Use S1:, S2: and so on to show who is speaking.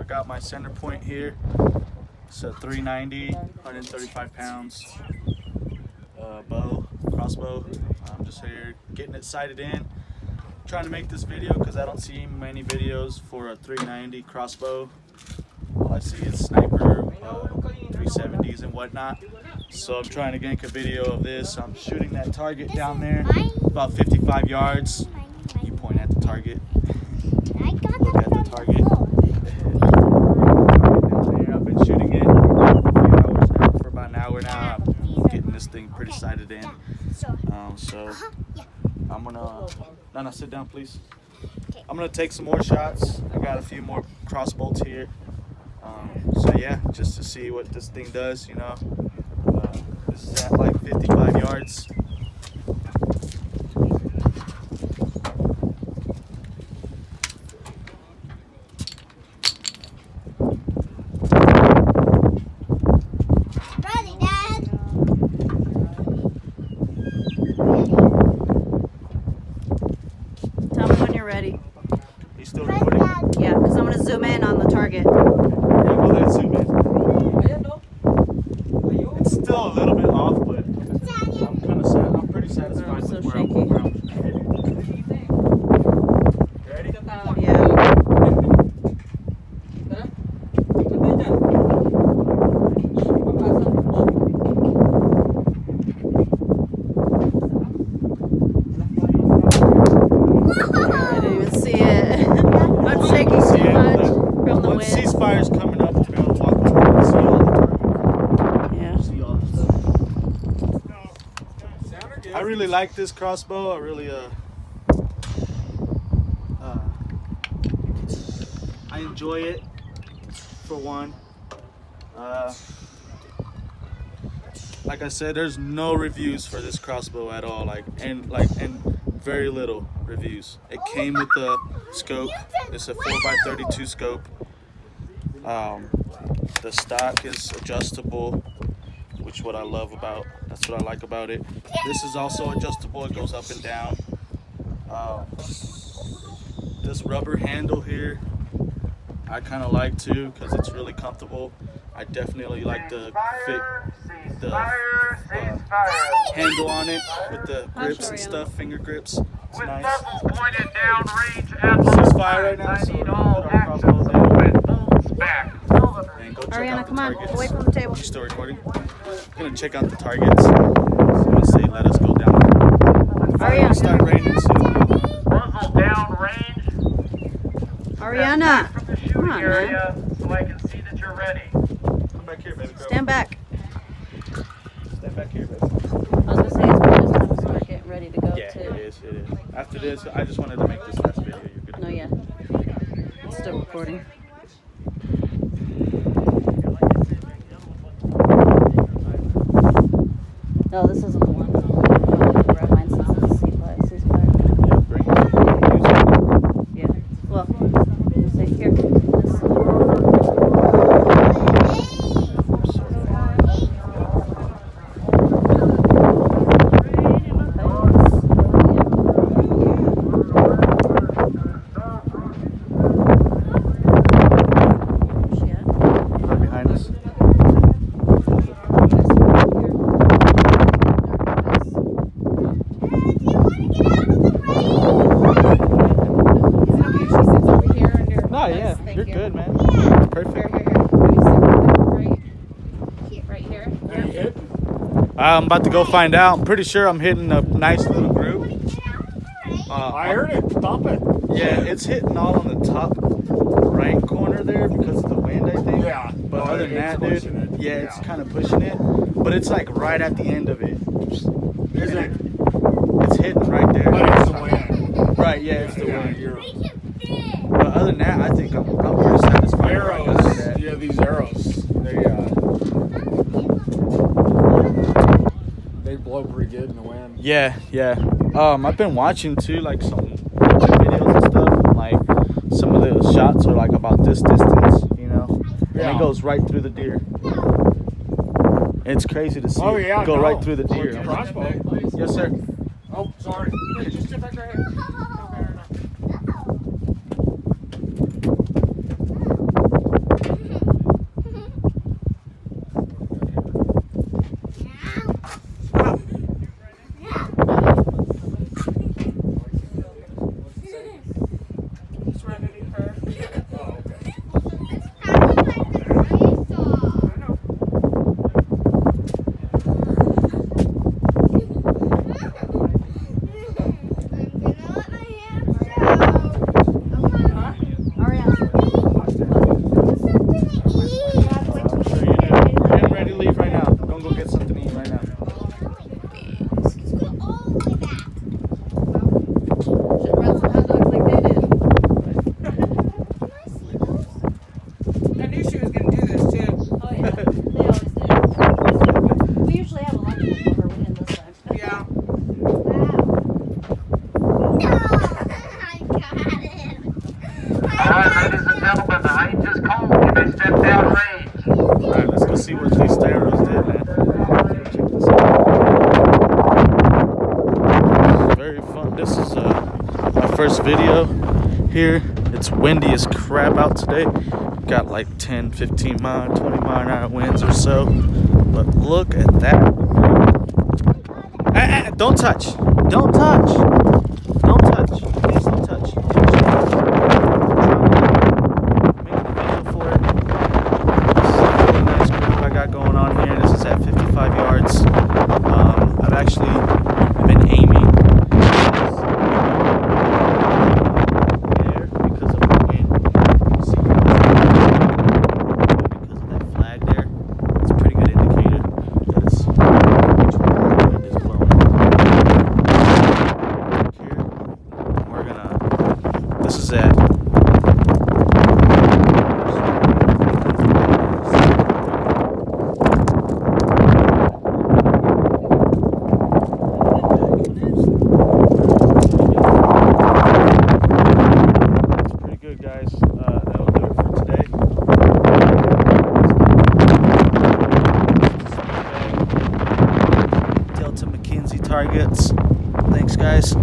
S1: got my center point here. It's a 390, 135 pounds crossbow. I'm just here getting it sighted in. Trying to make this video because I don't see many videos for a 390 crossbow. All I see is sniper 370s and whatnot. So I'm trying to make a video of this. I'm shooting that target down there, about 55 yards. You point at the target. Look at the target. I've been shooting it for about an hour now. I'm getting this thing pretty sighted in. So I'm gonna, Nana, sit down please. I'm gonna take some more shots. I got a few more crossbolts here. So yeah, just to see what this thing does, you know. This is at like 55 yards.
S2: Ready, Dad?
S3: Tell me when you're ready.
S1: You still recording?
S3: Yeah, because I'm going to zoom in on the target.
S1: Yeah, go ahead, zoom in. It's still a little bit off, but I'm kind of sad. I'm pretty satisfied
S3: So
S1: with where
S3: shaky.
S1: I'm heading. Ready?
S3: Yeah. I didn't even see it. I'm shaking too much from the
S1: Once
S3: wind.
S1: ceasefire's coming up, we'll be able to walk around and see all the targets.
S3: Yeah.
S1: See all the stuff. I really like this crossbow. I really I enjoy it for one. Like I said, there's no reviews for this crossbow at all. And very little reviews. It came with the scope. It's a 4x32 scope. The stock is adjustable, which what I love about. That's what I like about it. This is also adjustable. It goes up and down. This rubber handle here, I kind of like too because it's really comfortable. I definitely like the fit, the handle on it with the grips and stuff, finger grips. It's nice.
S4: Pointed downrange at
S1: Ceasefire right now, so we're gonna put our crossbows down. And go check
S3: Ariana,
S1: out the
S3: come on,
S1: targets.
S3: away from the table.
S1: You still recording? Gonna check out the targets. Once they let us go down.
S3: Ariana.
S1: Start raining soon.
S4: Muzzle downrange.
S3: Ariana,
S4: From the shooting
S3: come on,
S4: area, so I can see that you're ready.
S1: Come back here, baby girl.
S3: stand back.
S1: Stand back here, baby.
S3: I was going to say, it's probably time to start getting ready to go,
S1: Yeah,
S3: too.
S1: it is. After this, I just wanted to make this last video. You're good.
S3: No, yeah. It's still recording. No, this isn't the one. Grab mine since it's a ceasefire.
S1: Yeah, bring it.
S3: Yeah. Well, let's say here. This.
S1: Right behind us. No, yeah, you're good, man. Perfect.
S3: Right here.
S1: I'm about to go find out. I'm pretty sure I'm hitting a nice little group.
S5: I heard it. Stop it.
S1: Yeah, it's hitting all on the top right corner there because of the wind, I think.
S5: Yeah.
S1: But other than that,
S5: It's
S1: dude,
S5: pushing it.
S1: yeah, it's kind of pushing it. But it's like right at the end of it.
S5: Is it?
S1: It's hitting right there.
S5: But it's the wind.
S1: Right, yeah, it's the
S5: Yeah,
S1: wind.
S5: you're
S1: But other than that, I think I'm pretty satisfied.
S5: arrows. Yeah, these arrows. They blow pretty good in the wind.
S1: Yeah. I've been watching too, like some videos and stuff. And, like some of the shots are like about this distance, you know. And
S5: Yeah.
S1: it goes right through the deer. It's crazy to see
S5: Oh,
S1: it
S5: yeah,
S1: go
S5: no.
S1: right through the deer.
S5: With the crossbow.
S1: Yes, sir.
S5: Oh, sorry. Just sit back right here.
S4: Alright, ladies and gentlemen, the height is cold. You may step downrange.
S1: Alright, let's go see what these arrows did, man. Check this out. This is very fun. This is my first video here. It's windy as crap out today. Got like 10, 15 mile, 20 mile an hour winds or so. But look at that. Don't touch. Don't touch. Don't touch. Please don't touch. Making a video for it. This is a really nice group I got going on here. This is at 55 yards. I've actually been aiming there because of the wind. You see because of that flag there. It's a pretty good indicator that it's which way the wind is blowing. Here, we're gonna. This is at. Pretty good, guys. That'll do it for today. Delta McKenzie targets. Thanks, guys.